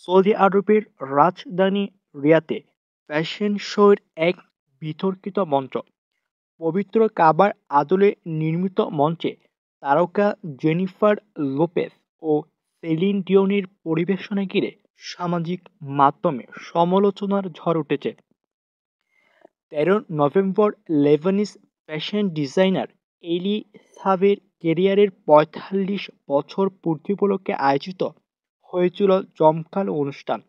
Saudi আরবের রাজধানী রিয়াদে fashion শোয়ের এক বিতর্কিত মঞ্চ। পবিত্র কাবার আদলে নির্মিত মঞ্চে তারকা জেনিফার লোপেজ ও সেলিন ডিওনের পরিবেশনা ঘিরে সামাজিক মাধ্যমে সমালোচনার ঝড় উঠেছে। 13 নভেম্বর লেবানিজ ফ্যাশন ডিজাইনার এলি সাবের কেরিয়ারের ৪৫ বছর পূর্তি উপলক্ষে আয়োজিত হয়েছিল জমকালো অনুষ্ঠান।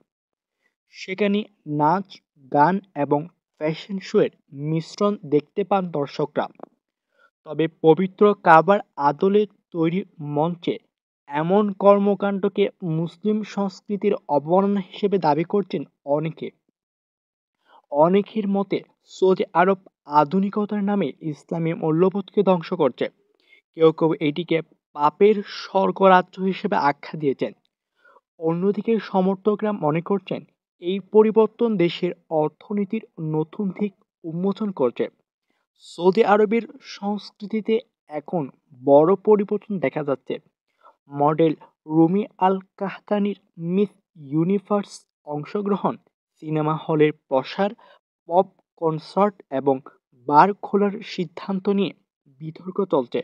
সেখানে নাচ, গান এবং ফ্যাশন শোয়ের মিশ্রণ দেখতে পান দর্শকরা। তবে পবিত্র কাবার আদলে তৈরি মঞ্চে এমন কর্মকাণ্ডকে মুসলিম সংস্কৃতির অবমাননা হিসেবে দাবি করছেন অনেকে। অনেকের মতে সৌদি আরব আধুনিকতার নামে ইসলামী মূল্যবোধকে ধ্বংস করছে। কেউ কেউ এটিকে পাপের স্বর্গরাজ্য হিসেবে আখ্যা দিয়েছেন। অন্যদিকে সমর্থকরা মনে করছেন এই পরিবর্তন দেশের অর্থনীতির নতুন দিক উন্মোচন করছে। সৌদি আরবের সংস্কৃতিতে এখন বড় পরিবর্তন দেখা যাচ্ছে। মডেল রুমি আল কাহতানির মিস ইউনিভার্স অংশগ্রহণ, সিনেমা হলের প্রসার, পপ কনসার্ট এবং বার খোলার সিদ্ধান্ত নিয়ে বিতর্ক চলছে।